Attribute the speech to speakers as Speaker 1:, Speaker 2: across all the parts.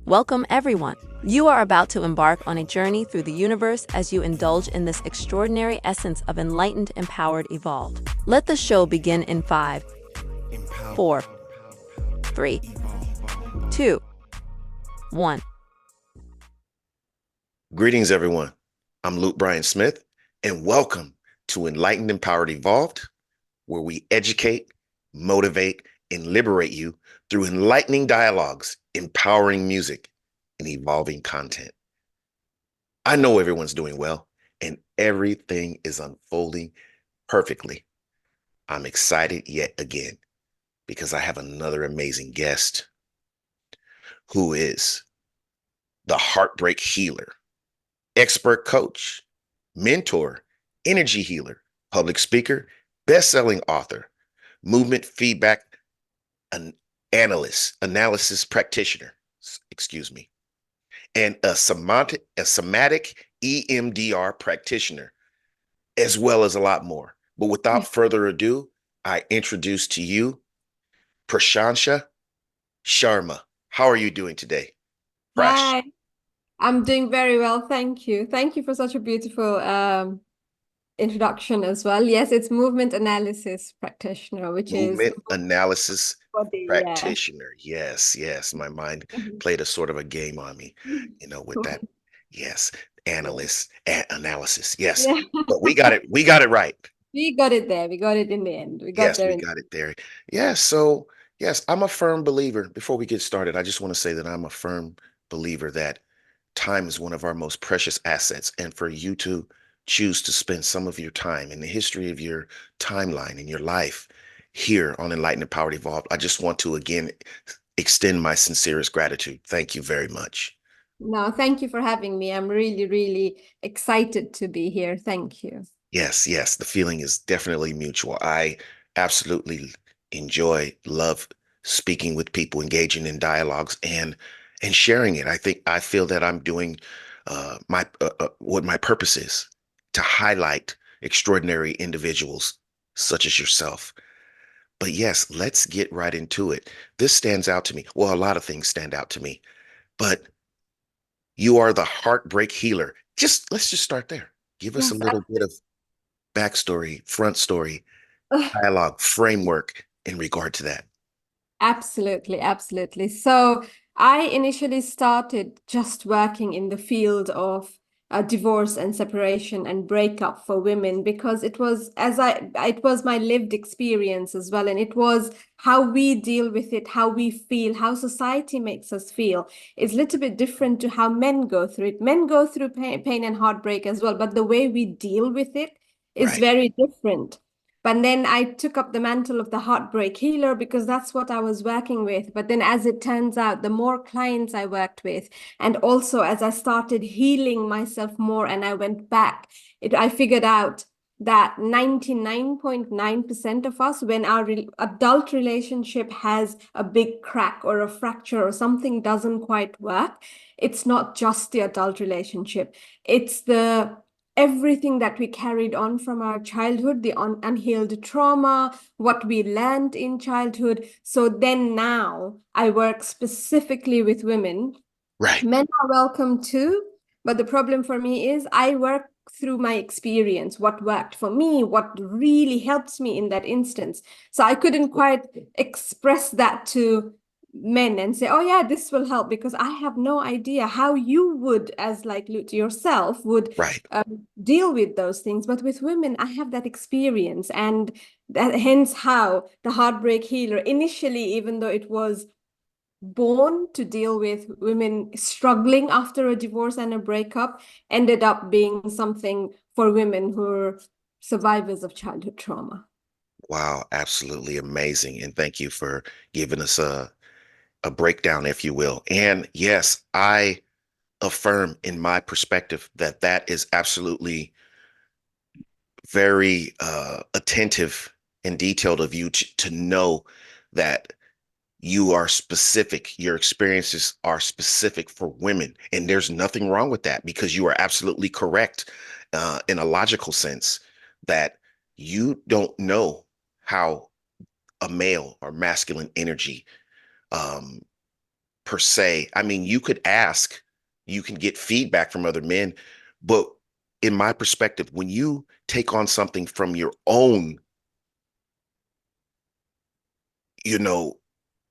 Speaker 1: Welcome, everyone. You are about to embark on a journey through the universe as you indulge in this extraordinary essence of enlightened, empowered, evolved. Let the show begin in 5, 4, 3, 2, 1.
Speaker 2: Greetings, everyone. I'm Luke Bryan Smith, and welcome to Enlightened, Empowered, Evolved, where we educate, motivate, and liberate you through enlightening dialogues, empowering music, and evolving content. I know everyone's doing well, and everything is unfolding perfectly. I'm excited yet again because I have another amazing guest who is the Heartbreak Healer, expert coach, mentor, energy healer, public speaker, best-selling author, movement feedback analysis practitioner, and a Sematic EMDR practitioner, as well as a lot more. But without further ado, I introduce to you Prashansha Sharma. How are you doing today, Prash?
Speaker 3: Hi, I'm doing very well, thank you. Thank you for such a beautiful introduction as well. Yes, it's movement analysis practitioner, which is
Speaker 2: Movement analysis
Speaker 3: body, yeah.
Speaker 2: practitioner. Yes, yes. My mind played a sort of a game on me, with that. Yes, analysis. Yes.
Speaker 3: Yeah.
Speaker 2: But we got it. We got it right.
Speaker 3: We got it there. We got it in the end. We got
Speaker 2: Yes,
Speaker 3: there
Speaker 2: we
Speaker 3: in
Speaker 2: got it there. Yeah. So, yes, I'm a firm believer. Before we get started, I just want to say that I'm a firm believer that time is one of our most precious assets. And for you to choose to spend some of your time in the history of your timeline in your life here on Enlightened, Empowered, Evolved, I just want to again extend my sincerest gratitude. Thank you very much.
Speaker 3: No, thank you for having me. I'm really, really excited to be here. Thank you.
Speaker 2: Yes, yes, the feeling is definitely mutual. I absolutely love speaking with people, engaging in dialogues and sharing it. I feel that I'm doing my what my purpose is to highlight extraordinary individuals such as yourself. But yes, let's get right into it. This stands out to me. Well, a lot of things stand out to me, but you are the Heartbreak Healer. Let's just start there. Give us a
Speaker 3: Yes,
Speaker 2: little bit of backstory, front story, dialogue, framework in regard to that.
Speaker 3: absolutely, absolutely. So I initially started just working in the field of divorce and separation and breakup for women because it was my lived experience as well, and it was how we deal with it, how we feel, how society makes us feel. It's a little bit different to how men go through it. Men go through pain and heartbreak as well, but the way we deal with it is
Speaker 2: Right.
Speaker 3: very different. But then I took up the mantle of the heartbreak healer because that's what I was working with. But then, as it turns out, the more clients I worked with, and also as I started healing myself more and I went back, I figured out that 99.9% of us, when our adult relationship has a big crack or a fracture or something doesn't quite work, it's not just the adult relationship, it's the everything that we carried on from our childhood, the unhealed trauma, what we learned in childhood. So then now I work specifically with women.
Speaker 2: Right.
Speaker 3: Men are welcome too, but the problem for me is I work through my experience, what worked for me, what really helps me in that instance. So I couldn't quite express that to men and say, oh yeah, this will help, because I have no idea how you would, as like Lute yourself, would
Speaker 2: Right.
Speaker 3: deal with those things. But with women, I have that experience, and hence how the heartbreak healer initially, even though it was born to deal with women struggling after a divorce and a breakup, ended up being something for women who are survivors of childhood trauma.
Speaker 2: Wow, absolutely amazing. And thank you for giving us a breakdown, if you will. And yes, I affirm in my perspective that that is absolutely very attentive and detailed of you to know that you are specific. Your experiences are specific for women. And there's nothing wrong with that, because you are absolutely correct in a logical sense that you don't know how a male or masculine energy um, per se. I mean, you could ask, you can get feedback from other men, but in my perspective, when you take on something from your own, you know,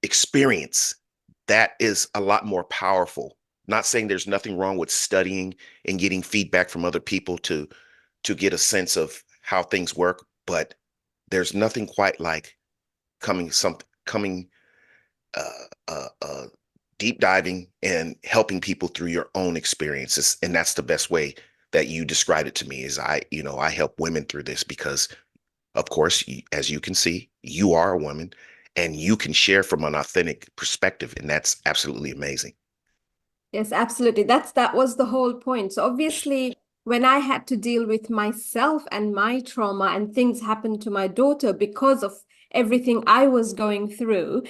Speaker 2: experience, that is a lot more powerful. Not saying there's nothing wrong with studying and getting feedback from other people to get a sense of how things work, but there's nothing quite like coming uh, deep diving and helping people through your own experiences. And that's the best way that you described it to me is I help women through this because, of course, as you can see, you are a woman and you can share from an authentic perspective. And that's absolutely amazing.
Speaker 3: Yes, absolutely. That was the whole point. So obviously, when I had to deal with myself and my trauma and things happened to my daughter because of everything I was going through,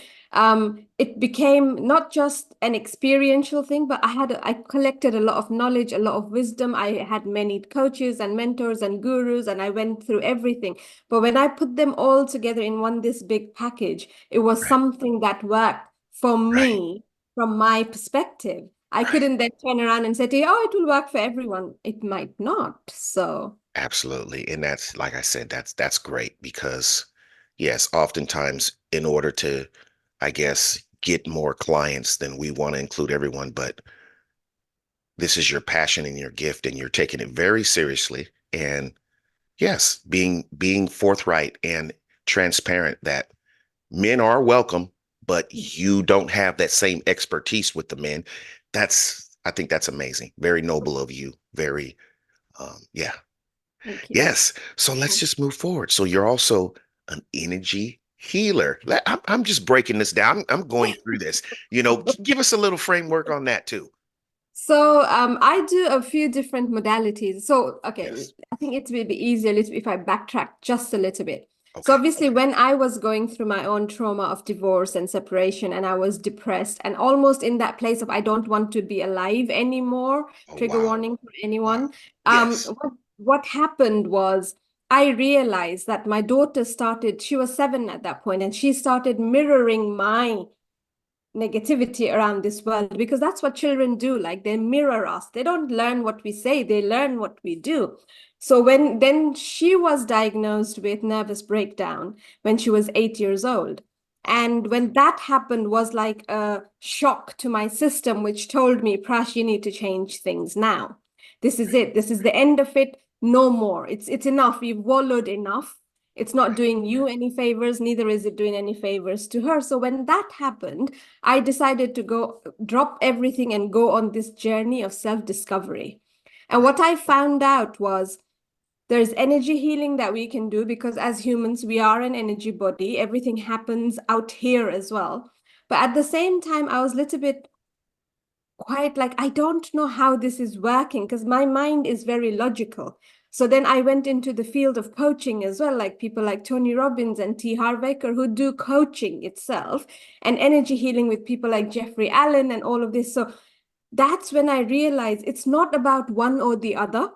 Speaker 3: it became not just an experiential thing, but I collected a lot of knowledge, a lot of wisdom. I had many coaches and mentors and gurus, and I went through everything. But when I put them all together in one this big package, it was
Speaker 2: Right,
Speaker 3: something that worked for
Speaker 2: right,
Speaker 3: me from my perspective. I
Speaker 2: right.
Speaker 3: couldn't then turn around and say to you, oh, it will work for everyone. It might not. So,
Speaker 2: Absolutely. And that's, like I said, that's great because yes, oftentimes in order to, I guess, get more clients, then we want to include everyone, but this is your passion and your gift and you're taking it very seriously. And yes, being forthright and transparent that men are welcome, but you don't have that same expertise with the men. I think that's amazing. Very noble of you. Very, yeah.
Speaker 3: thank you.
Speaker 2: Yes. So let's just move forward. So you're also an energy healer. I'm just breaking this down. I'm going through this. Give us a little framework on that too.
Speaker 3: So I do a few different modalities. So okay,
Speaker 2: Yes.
Speaker 3: I think it will be easier if I backtrack just a little bit. So
Speaker 2: Okay.
Speaker 3: obviously, when I was going through my own trauma of divorce and separation, and I was depressed and almost in that place of I don't want to be alive anymore,
Speaker 2: Oh,
Speaker 3: trigger
Speaker 2: wow.
Speaker 3: warning for
Speaker 2: Wow.
Speaker 3: anyone.
Speaker 2: Yes.
Speaker 3: What happened was I realized that my daughter started, she was 7 at that point, and she started mirroring my negativity around this world because that's what children do, like they mirror us. They don't learn what we say, they learn what we do. So when then she was diagnosed with nervous breakdown when she was 8 years old,
Speaker 2: Oh,
Speaker 3: and when that happened was like a shock to my system which told me, Prash, you need to change things now. This is it, this is the end of it, no more. It's enough, you've wallowed enough. It's not
Speaker 2: right.
Speaker 3: doing you any favors, neither is it doing any favors to her. So when that happened, I decided to go drop everything and go on this journey of self-discovery. And what I found out was there's energy healing that we can do because as humans, we are an energy body. Everything happens out here as well. But at the same time, I was a little bit quite like, I don't know how this is working because my mind is very logical. So then I went into the field of coaching as well, like people like Tony Robbins and T. Harv Eker who do coaching itself and energy healing with people like H.E.A.A.L and all of this. So that's when I realized it's not about one or the other.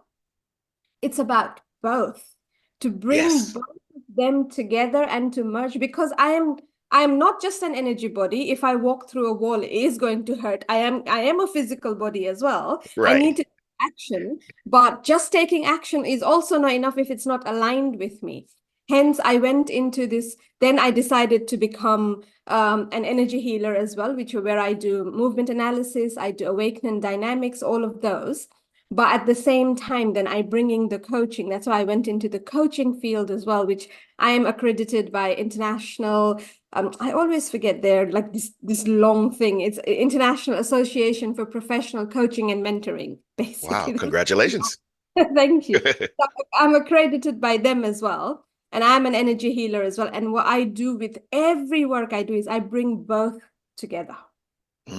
Speaker 3: It's about both, to bring
Speaker 2: Yes.
Speaker 3: both of them together and to merge because I am not just an energy body. If I walk through a wall, it is going to hurt. I am a physical body as well. I
Speaker 2: Right.
Speaker 3: need to take action, but just taking action is also not enough if it's not aligned with me. Hence, I went into this. Then I decided to become an energy healer as well, which where I do movement analysis, I do awakening dynamics, all of those. But at the same time, then I bring in the coaching. That's why I went into the coaching field as well, which I am accredited by international. I always forget their like this long thing. It's International Association for Professional Coaching and Mentoring,
Speaker 2: Wow.
Speaker 3: basically.
Speaker 2: Congratulations.
Speaker 3: Thank you. So I'm accredited by them as well. And I'm an energy healer as well. And what I do with every work I do is I bring both together.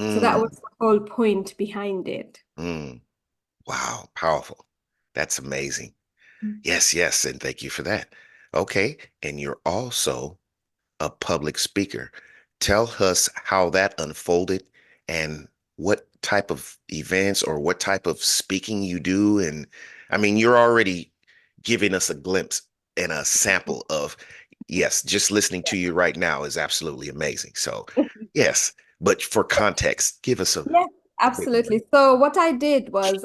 Speaker 3: So that was
Speaker 2: Mm,
Speaker 3: the whole point behind it.
Speaker 2: mm. Wow. Powerful. That's amazing. Yes, yes. And thank you for that. Okay. And you're also a public speaker. Tell us how that unfolded and what type of events or what type of speaking you do. And I mean, you're already giving us a glimpse and a sample of, yes, just listening to you right now is absolutely amazing. So, yes. but for context, give us a
Speaker 3: Yeah,
Speaker 2: bit more.
Speaker 3: absolutely. So what I did was,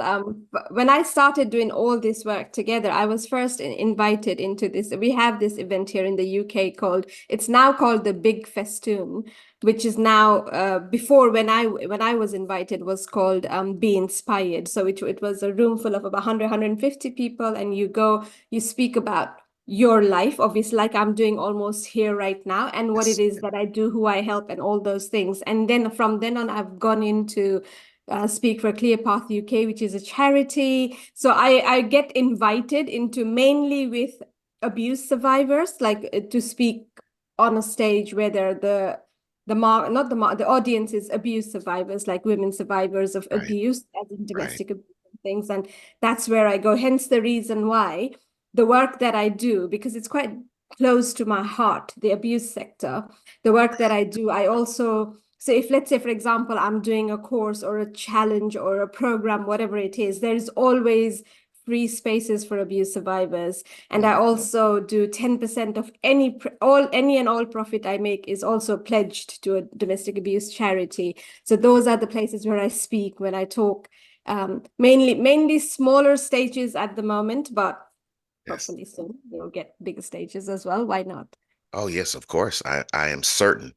Speaker 3: when I started doing all this work together, I was first invited into this. We have this event here in the UK called, it's now called the Big Festoon, which is now, before when I was invited was called Be Inspired. So it was a room full of about 100, 150 people, and you speak about your life, obviously, like I'm doing almost here right now, and what it
Speaker 2: Yes.
Speaker 3: is that I do, who I help, and all those things. And then from then on, I've gone into speak for Clear Path UK, which is a charity. So I get invited into mainly with abuse survivors, like to speak on a stage where they're the audience is abuse survivors, like women survivors of
Speaker 2: Right.
Speaker 3: abuse, as in
Speaker 2: Right.
Speaker 3: domestic abuse and things. And that's where I go. Hence the reason why the work that I do, because it's quite close to my heart, the abuse sector, the work that I do, I also, so if let's say, for example, I'm doing a course or a challenge or a program, whatever it is, there's always free spaces for abuse survivors. And
Speaker 2: Mm.
Speaker 3: I also do 10% of any and all profit I make is also pledged to a domestic abuse charity. So those are the places where I speak, when I talk, mainly smaller stages at the moment, but
Speaker 2: Yes.
Speaker 3: hopefully soon we'll get bigger stages as well. Why not?
Speaker 2: Oh, yes, of course. I am certain.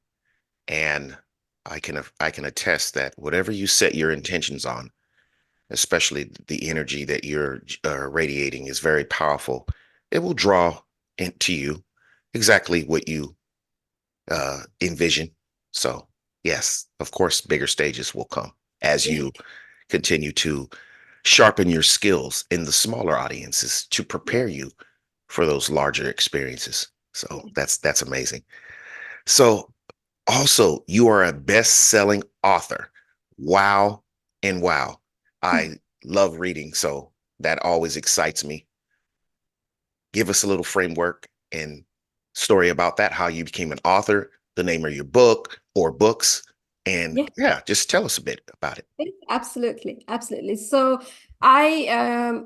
Speaker 2: And I can attest that whatever you set your intentions on, especially the energy that you're radiating is very powerful. It will draw into you exactly what you envision. So, yes, of course, bigger stages will come as
Speaker 3: Yeah.
Speaker 2: you continue to sharpen your skills in the smaller audiences to
Speaker 3: Yeah.
Speaker 2: prepare you for those larger experiences. So
Speaker 3: Yeah.
Speaker 2: that's amazing. So also, you are a best-selling author. Wow and wow. I love reading, so that always excites me. Give us a little framework and story about that, how you became an author, the name of your book or books, and
Speaker 3: Yeah.
Speaker 2: yeah, just tell us a bit about it.
Speaker 3: Yes, absolutely, absolutely. So I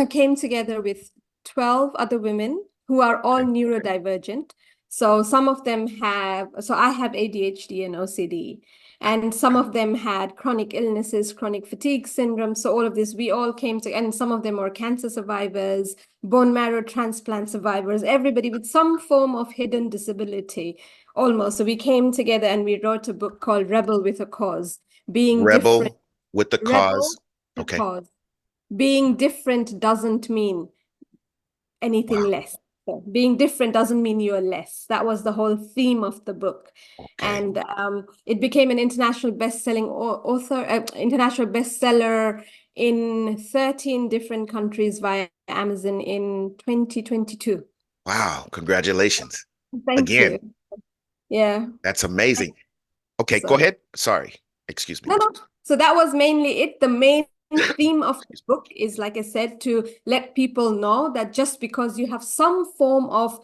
Speaker 3: came together with 12 other women who are all
Speaker 2: Okay.
Speaker 3: neurodivergent. So some of them so I have ADHD and OCD, and some
Speaker 2: Wow.
Speaker 3: of them had chronic illnesses, chronic fatigue syndrome. So all of this, we all came to, and some of them were cancer survivors, bone marrow transplant survivors, everybody with some form of hidden disability almost. So we came together and we wrote a book called Rebel with a Cause, being different,
Speaker 2: Rebel with the
Speaker 3: rebel
Speaker 2: cause.
Speaker 3: with a
Speaker 2: Okay.
Speaker 3: cause. Being different doesn't mean anything
Speaker 2: Wow.
Speaker 3: less. So being different doesn't mean you're less. That was the whole theme of the book.
Speaker 2: Okay.
Speaker 3: And it became an international best-selling author, international bestseller in 13 different countries via Amazon in 2022.
Speaker 2: Wow. Congratulations.
Speaker 3: Thank
Speaker 2: Again,
Speaker 3: you. Yeah.
Speaker 2: that's amazing. Okay, go
Speaker 3: So
Speaker 2: ahead. Sorry. Excuse me.
Speaker 3: no, no. So that was mainly it. The main theme of the
Speaker 2: Excuse
Speaker 3: book is, like I said, to let people know that just because you have some form of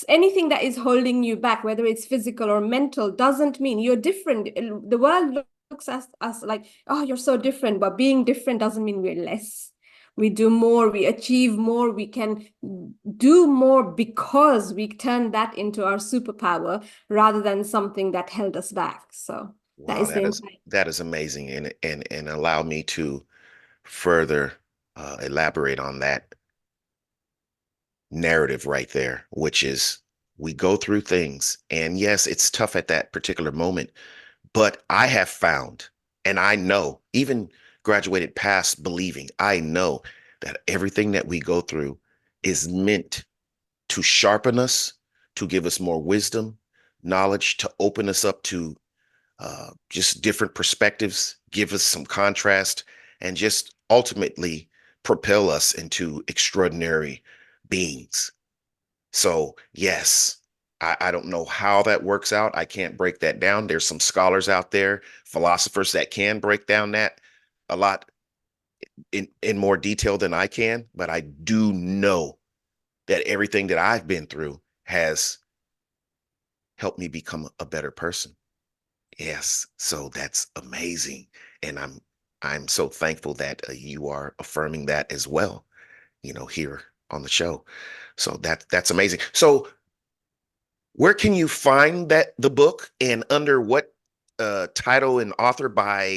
Speaker 3: anything that is holding you back, whether it's physical or mental, doesn't mean you're different. The world looks at us like, oh, you're so different, but being different doesn't mean we're less. We do more, we achieve more, we can do more because we turn that into our superpower rather than something that held us back. So that
Speaker 2: Wow,
Speaker 3: is the
Speaker 2: that is
Speaker 3: entire.
Speaker 2: that is amazing, and allow me to further elaborate on that narrative right there, which is we go through things, and yes, it's tough at that particular moment, but I have found, and I know, even graduated past believing, I know that everything that we go through is meant to sharpen us, to give us more wisdom, knowledge, to open us up to just different perspectives, give us some contrast, and just ultimately propel us into extraordinary beings. So, yes, I don't know how that works out. I can't break that down. There's some scholars out there, philosophers that can break down that a lot in more detail than I can, but I do know that everything that I've been through has helped me become a better person. Yes, so that's amazing, and I'm so thankful that you are affirming that as well, here on the show. So that's amazing. So where can you find the book, and under what title and author by,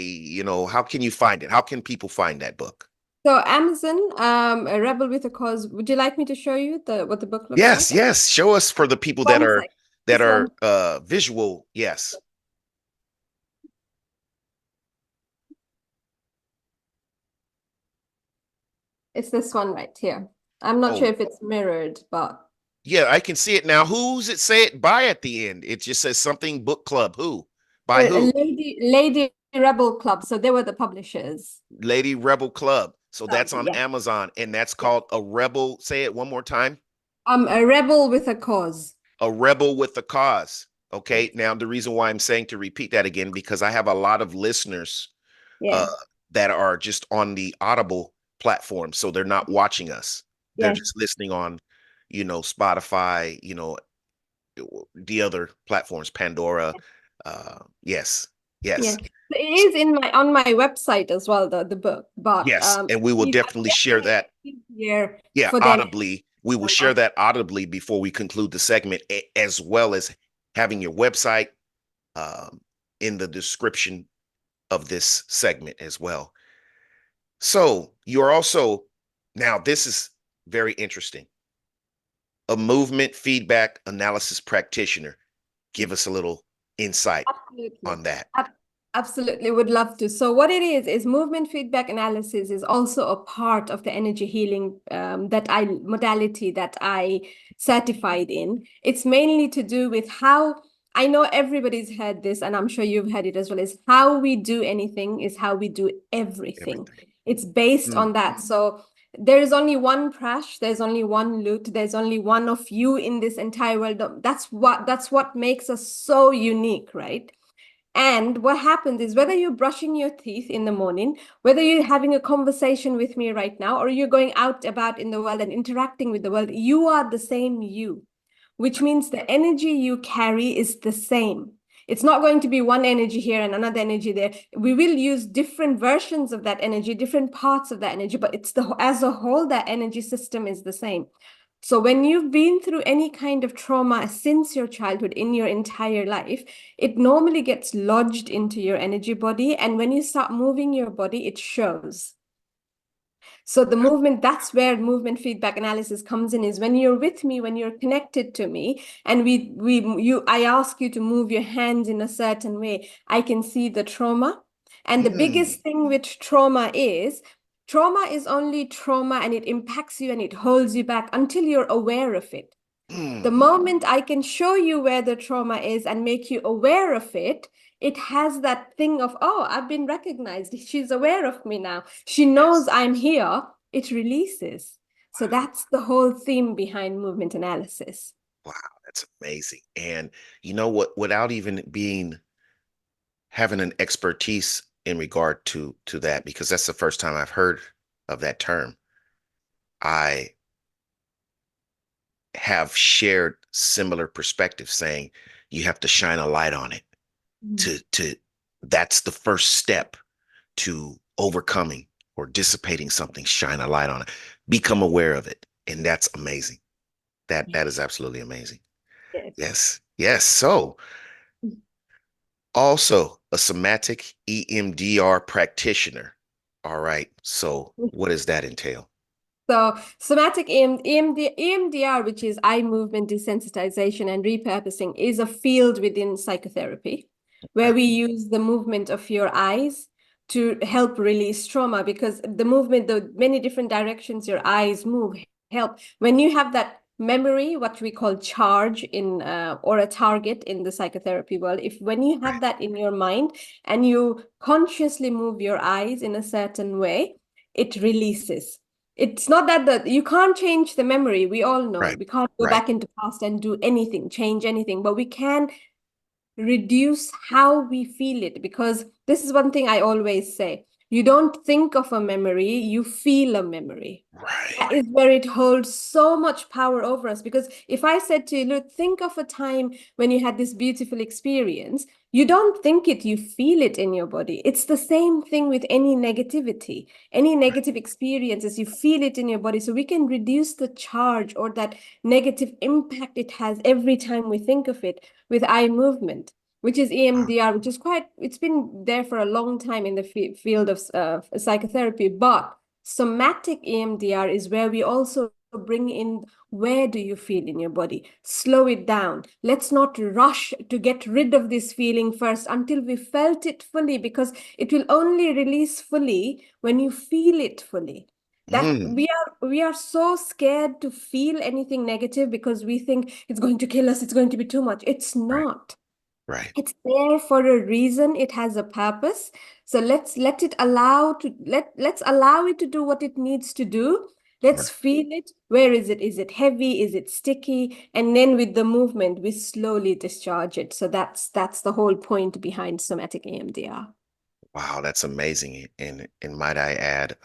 Speaker 2: how can you find it? How can people find that book?
Speaker 3: So Amazon, A Rebel with a Cause. Would you like me to show you what the book looks
Speaker 2: Yes,
Speaker 3: like?
Speaker 2: yes. Show us for the people that
Speaker 3: One
Speaker 2: are
Speaker 3: sec. This one.
Speaker 2: visual. Yes.
Speaker 3: It's this one right here. I'm not sure
Speaker 2: Oh,
Speaker 3: if it's mirrored, but
Speaker 2: yeah, I can see it now. Who's it say it by at the end? It just says something book club. Who? By
Speaker 3: a
Speaker 2: who?
Speaker 3: Lady Rebel Club. So they were the publishers.
Speaker 2: Lady Rebel Club. So that's on
Speaker 3: Yeah.
Speaker 2: Amazon, and that's
Speaker 3: Yeah.
Speaker 2: called A Rebel. Say it one more time.
Speaker 3: A Rebel with a Cause.
Speaker 2: A Rebel with a Cause.
Speaker 3: Yes.
Speaker 2: Okay. Now the reason why I'm saying to repeat that again, because I have a lot of listeners uh,
Speaker 3: Yeah.
Speaker 2: that are just on the Audible platform, so they're not watching us. They're
Speaker 3: Yes.
Speaker 2: just listening on, Spotify, the other platforms, Pandora. Yes,
Speaker 3: Yeah.
Speaker 2: yes,
Speaker 3: So it is in my on my website as well, the book, but
Speaker 2: yes, and we will
Speaker 3: I
Speaker 2: definitely share
Speaker 3: definitely
Speaker 2: that.
Speaker 3: easier
Speaker 2: Yeah,
Speaker 3: for them.
Speaker 2: audibly. We will share that audibly before we conclude the segment, as well as having your website um, in the description of this segment as well. So you're also, now this is very interesting, a movement feedback analysis practitioner. Give us a little insight
Speaker 3: Absolutely.
Speaker 2: on that.
Speaker 3: Absolutely, would love to. So what it is movement feedback analysis is also a part of the energy healing modality that I certified in. It's mainly to do with how I know everybody's heard this, and I'm sure you've heard it as well, is how we do anything is how we do everything.
Speaker 2: Everything.
Speaker 3: It's based on that. So there is only one Prash, there's only one Lut, there's only one of you in this entire world. That's what makes us so unique, right? And what happens is whether you're brushing your teeth in the morning, whether you're having a conversation with me right now, or you're going out about in the world and interacting with the world, you are the same you, which means the energy you carry is the same. It's not going to be one energy here and another energy there. We will use different versions of that energy, different parts of that energy, but it's as a whole, that energy system is the same. So when you've been through any kind of trauma since your childhood in your entire life, it normally gets lodged into your energy body. And when you start moving your body, it shows. So the movement, that's where movement feedback analysis comes in, is when you're with me, when you're connected to me, and I ask you to move your hands in a certain way, I can see the trauma. And the
Speaker 2: Mm,
Speaker 3: biggest thing with trauma is only trauma, and it impacts you and it holds you back until you're aware of it. The
Speaker 2: mm.
Speaker 3: moment I can show you where the trauma is and make you aware of it, it has that thing of, oh, I've been recognized. She's aware of me now. She knows
Speaker 2: Yes.
Speaker 3: I'm here. It releases. So that's the whole theme behind movement analysis.
Speaker 2: Wow, that's amazing. And you know what, without even having an expertise in regard to that, because that's the first time I've heard of that term, I have shared similar perspectives saying you have to shine a light on it to that's the first step to overcoming or dissipating something. Shine a light on it, become aware of it, and that's amazing. That is absolutely amazing.
Speaker 3: Yes.
Speaker 2: Yes, yes. So also a somatic EMDR practitioner. All right, so what does that entail?
Speaker 3: So somatic EMDR, which is eye movement desensitization and repurposing, is a field within psychotherapy where
Speaker 2: Okay.
Speaker 3: we use the movement of your eyes to help release trauma, because the many different directions your eyes move help. When you have that memory, what we call charge or a target in the psychotherapy world, when you have
Speaker 2: Right,
Speaker 3: that in your mind and you consciously move your eyes in a certain way, it releases. It's not that you can't change the memory. We all know
Speaker 2: right,
Speaker 3: we can't go
Speaker 2: right.
Speaker 3: back into past and do anything, change anything, but we can reduce how we feel it, because this is one thing I always say. You don't think of a memory, you feel a memory. That
Speaker 2: Right.
Speaker 3: is where it holds so much power over us. Because if I said to you, look, think of a time when you had this beautiful experience, you don't think it, you feel it in your body. It's the same thing with any negativity, any negative experiences, you feel it in your body. So we can reduce the charge or that negative impact it has every time we think of it with eye movement. which is EMDR, which is it's been there for a long time in the field of psychotherapy. But somatic EMDR is where we also bring in, where do you feel in your body? Slow it down. Let's not rush to get rid of this feeling first until we felt it fully, because it will only release fully when you feel it fully. That
Speaker 2: Mm,
Speaker 3: we are so scared to feel anything negative because we think it's going to kill us, it's going to be too much. It's
Speaker 2: right,
Speaker 3: not.
Speaker 2: right,
Speaker 3: It's there for a reason. It has a purpose. So let's allow it to do what it needs to do. Let's
Speaker 2: right.
Speaker 3: feel it. Where is it? Is it heavy? Is it sticky? And then with the movement, we slowly discharge it. So that's the whole point behind somatic EMDR.
Speaker 2: Wow, that's amazing. And might I add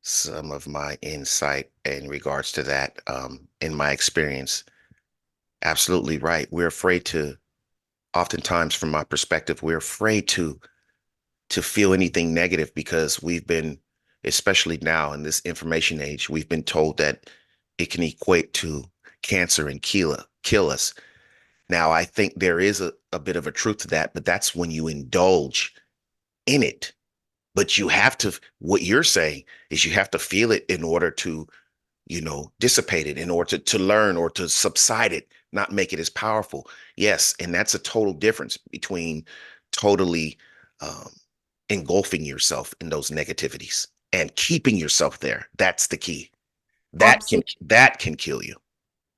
Speaker 2: some of my insight in regards to that, in my experience. Absolutely right. We're afraid to, oftentimes from my perspective, we're afraid to feel anything negative because we've been, especially now in this information age, we've been told that it can equate to cancer and kill us. Now, I think there is a bit of a truth to that, but that's when you indulge in it. But you have to, what you're saying is you have to feel it in order to, dissipate it, in order to learn or to subside it, not make it as powerful. Yes. And that's a total difference between totally um, engulfing yourself in those negativities and keeping yourself there. That's the key.
Speaker 3: Absolutely.
Speaker 2: That can kill you.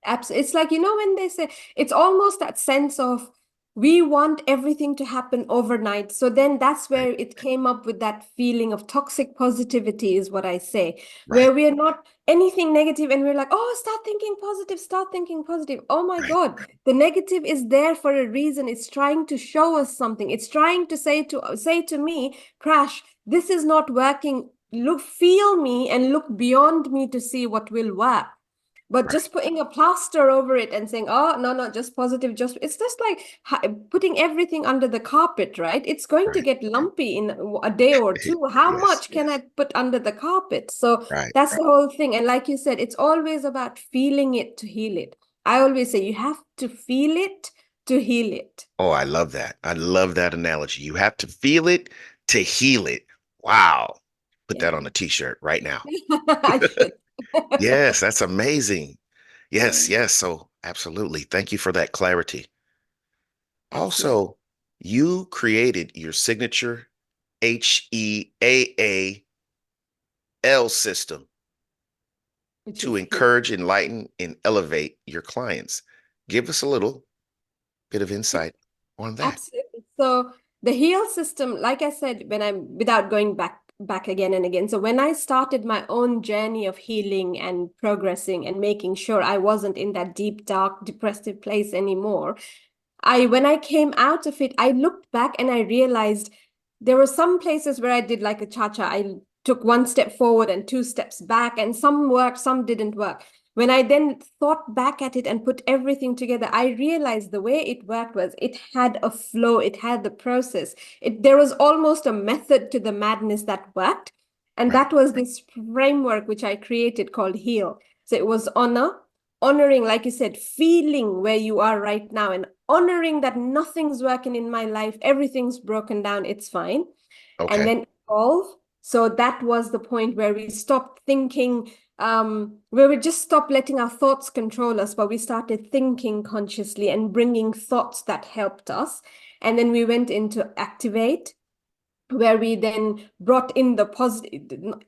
Speaker 3: Absolutely. It's like, when they say, it's almost that sense of, we want everything to happen overnight. So then that's
Speaker 2: Right.
Speaker 3: where it came up with that feeling of toxic positivity, is what I say,
Speaker 2: Right.
Speaker 3: where we are not anything negative and we're like, oh, start thinking positive, start thinking positive. Oh my
Speaker 2: Right.
Speaker 3: God, the negative is there for a reason. It's trying to show us something. It's trying to say to me, Crash, this is not working. Look, feel me and look beyond me to see what will work. But
Speaker 2: Right.
Speaker 3: just putting a plaster over it and saying, oh, no, no, just positive, it's just like putting everything under the carpet, right? It's going to
Speaker 2: Right.
Speaker 3: get lumpy in a day or two. How
Speaker 2: Yes.
Speaker 3: much can I put under the carpet? So
Speaker 2: Right.
Speaker 3: that's the whole thing. And like you said, it's always about feeling it to heal it. I always say you have to feel it to heal it.
Speaker 2: Oh, I love that. I love that analogy. You have to feel it to heal it. Wow. Put that
Speaker 3: Yeah,
Speaker 2: on a t-shirt right now.
Speaker 3: I should.
Speaker 2: Yes, that's amazing. Yes, yes. So absolutely. Thank you for that clarity.
Speaker 3: Absolutely.
Speaker 2: Also, you created your signature H.E.A.A.L system
Speaker 3: Which
Speaker 2: to
Speaker 3: is heal.
Speaker 2: encourage, enlighten, and elevate your clients. Give us a little bit of insight on that.
Speaker 3: Absolutely. So the heal system, like I said, when I'm without going back again and again. So when I started my own journey of healing and progressing and making sure I wasn't in that deep, dark, depressive place anymore, when I came out of it, I looked back and I realized there were some places where I did like a cha-cha. I took one step forward and two steps back, and some worked, some didn't work. When I then thought back at it and put everything together, I realized the way it worked was it had a flow, it had the process. There was almost a method to the madness that worked. And
Speaker 2: Right,
Speaker 3: that was this framework which I created called HEAL. So it was honoring, like you said, feeling where you are right now and honoring that nothing's working in my life, everything's broken down, it's fine. And
Speaker 2: okay.
Speaker 3: then evolve. So that was the point where we stopped thinking, where we just stopped letting our thoughts control us, but we started thinking consciously and bringing thoughts that helped us. And then we went into activate, where we then brought in the positive.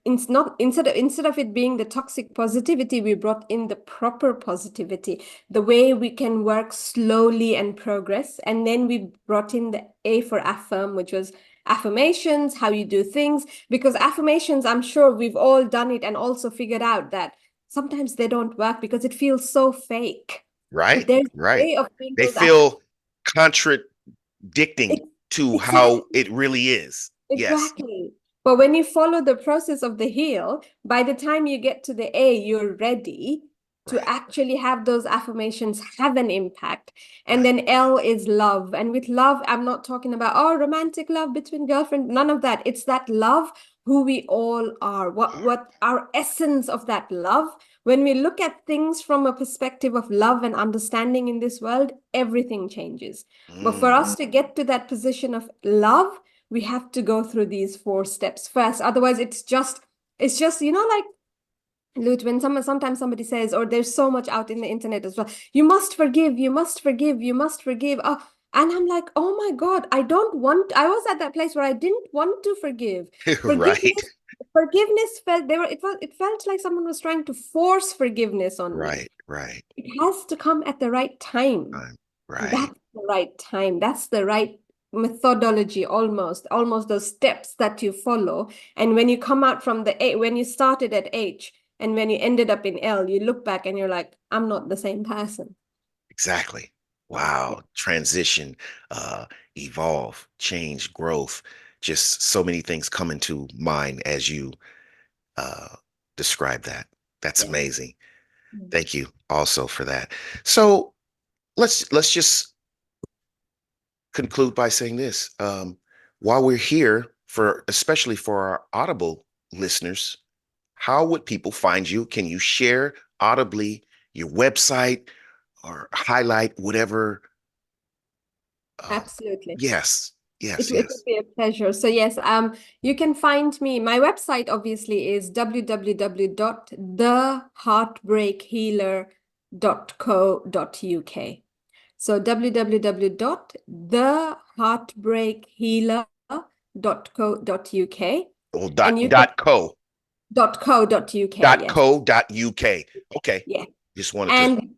Speaker 3: It's not, instead of it being the toxic positivity, we brought in the proper positivity, the way we can work slowly and progress. And then we brought in the A for affirm, which was affirmations, how you do things, because affirmations, I'm sure we've all done it and also figured out that sometimes they don't work because it feels so fake. But
Speaker 2: Right,
Speaker 3: there's a
Speaker 2: right.
Speaker 3: way of doing
Speaker 2: They
Speaker 3: those
Speaker 2: feel contradicting to how
Speaker 3: exactly.
Speaker 2: it really is. Yes,
Speaker 3: Exactly. But when you follow the process of the heal, by the time you get to the A, you're ready to
Speaker 2: right,
Speaker 3: actually have those affirmations have an impact. And
Speaker 2: right,
Speaker 3: then L is love. And with love, I'm not talking about, oh, romantic love between girlfriend, none of that. It's that love who we all are, what our essence of that love. When we look at things from a perspective of love and understanding in this world, everything changes. But for us to get to that position of love, we have to go through these 4 steps first. Otherwise, it's just, like, Lut, when sometimes somebody says, or there's so much out in the internet as well, you must forgive, you must forgive, you must forgive. And I'm like, oh my God, I was at that place where I didn't want to forgive.
Speaker 2: Right.
Speaker 3: Forgiveness it felt like someone was trying to force forgiveness on me.
Speaker 2: Right.
Speaker 3: It has to come at the right time.
Speaker 2: Right.
Speaker 3: That's the right time. That's the right methodology, almost those steps that you follow. And when you come out from when you started at H and when you ended up in L, you look back and you're like, I'm not the same person.
Speaker 2: Exactly.
Speaker 3: Yeah.
Speaker 2: Wow. Transition, evolve, change, growth. Just so many things come into mind as you uh, describe that. That's
Speaker 3: Yeah.
Speaker 2: amazing.
Speaker 3: Mm.
Speaker 2: Thank you also for that. So let's just conclude by saying this. While we're here, especially for our Audible listeners, how would people find you? Can you share audibly your website or highlight whatever?
Speaker 3: Absolutely.
Speaker 2: Yes,
Speaker 3: It,
Speaker 2: yes,
Speaker 3: it would
Speaker 2: yes.
Speaker 3: be a pleasure. So yes, you can find me. My website obviously is www.theheartbreakhealer.co.uk. So www.theheartbreakhealer.co.uk.
Speaker 2: Oh,
Speaker 3: And you can .co.uk,
Speaker 2: dot
Speaker 3: yes.
Speaker 2: co dot uk. Okay.
Speaker 3: Yeah.
Speaker 2: Just wanted to.
Speaker 3: And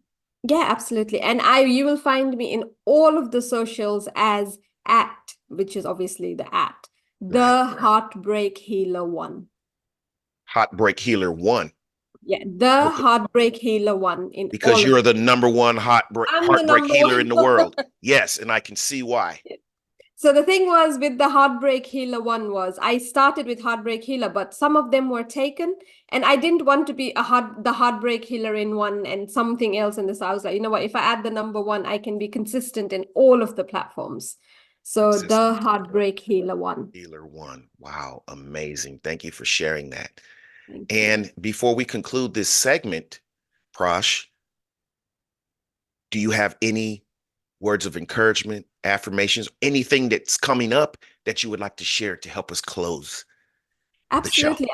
Speaker 3: yeah, absolutely. And you will find me in all of the socials as which is obviously
Speaker 2: Right.
Speaker 3: the Heartbreak Healer 1.
Speaker 2: Heartbreak Healer 1.
Speaker 3: Yeah, the
Speaker 2: Okay.
Speaker 3: Heartbreak Healer 1 in
Speaker 2: Because
Speaker 3: all of
Speaker 2: you're
Speaker 3: them.
Speaker 2: the number one
Speaker 3: I'm the
Speaker 2: heartbreak
Speaker 3: number
Speaker 2: healer in
Speaker 3: one.
Speaker 2: the world. Yes, and I can see why.
Speaker 3: So the thing was with the Heartbreak Healer 1 was I started with Heartbreak Healer, but some of them were taken, and I didn't want to be the Heartbreak Healer in one and something else in this. I was like, you know what? If I add the number 1, I can be consistent in all of the platforms. So the
Speaker 2: Consistency.
Speaker 3: Heartbreak Healer 1.
Speaker 2: Healer 1. Wow, amazing. Thank you for sharing that.
Speaker 3: Thank you.
Speaker 2: And before we conclude this segment, Prash, do you have any words of encouragement, affirmations, anything that's coming up that you would like to share to help us close the show?
Speaker 3: Absolutely.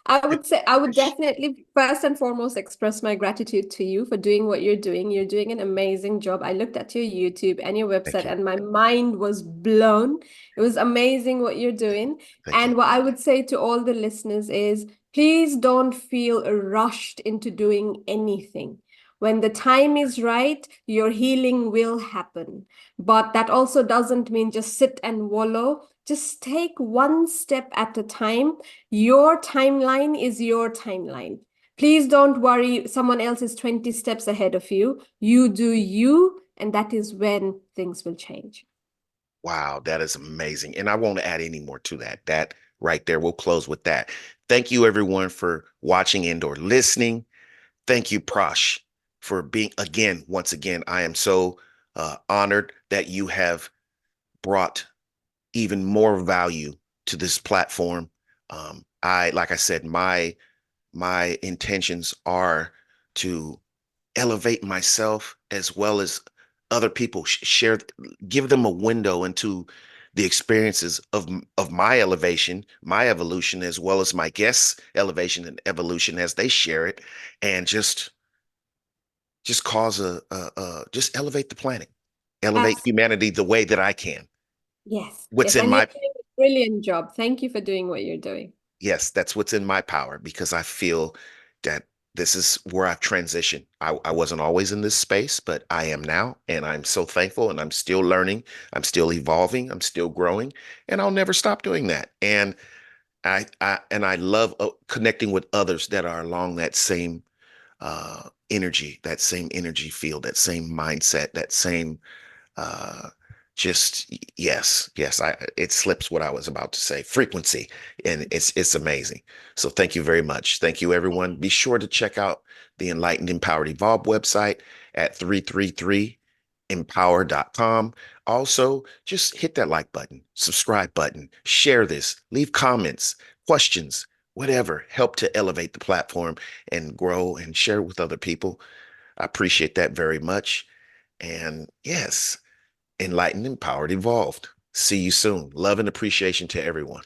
Speaker 3: I would say I would definitely first and foremost express my gratitude to you for doing what you're doing. You're doing an amazing job. I looked at your YouTube and your
Speaker 2: Thank
Speaker 3: website
Speaker 2: you.
Speaker 3: and my mind was blown. It was amazing what you're doing.
Speaker 2: Thank you.
Speaker 3: And what I would say to all the listeners is please don't feel rushed into doing anything. When the time is right, your healing will happen. But that also doesn't mean just sit and wallow. Just take one step at a time. Your timeline is your timeline. Please don't worry, someone else is 20 steps ahead of you. You do you, and that is when things will change.
Speaker 2: Wow, that is amazing. And I won't add any more to that. That right there, we'll close with that. Thank you, everyone, for watching and or listening. Thank you, Prash, for being once again, I am so honored that you have brought even more value to this platform. Like I said, my intentions are to elevate myself as well as other people, share, give them a window into the experiences of my elevation, my evolution, as well as my guests' elevation and evolution as they share it, and just cause just elevate the planet, elevate
Speaker 3: Absolutely.
Speaker 2: humanity the way that I can.
Speaker 3: Yes,
Speaker 2: What's
Speaker 3: yes.
Speaker 2: in
Speaker 3: And you're
Speaker 2: my
Speaker 3: doing a brilliant job. Thank you for doing what you're doing.
Speaker 2: Yes, that's what's in my power because I feel that this is where I've transitioned. I wasn't always in this space, but I am now, and I'm so thankful. And I'm still learning, I'm still evolving, I'm still growing, and I'll never stop doing that. And I love connecting with others that are along that same that same energy field, that same mindset, that same uh just yes, it slips what I was about to say, frequency, and it's amazing. So thank you very much. Thank you, everyone. Be sure to check out the Enlightened Empowered Evolved website at 333 empower.com. Also, just hit that like button, subscribe button, share this, leave comments, questions, whatever. Help to elevate the platform and grow and share it with other people. I appreciate that very much. And yes, enlightened, empowered, evolved. See you soon. Love and appreciation to everyone.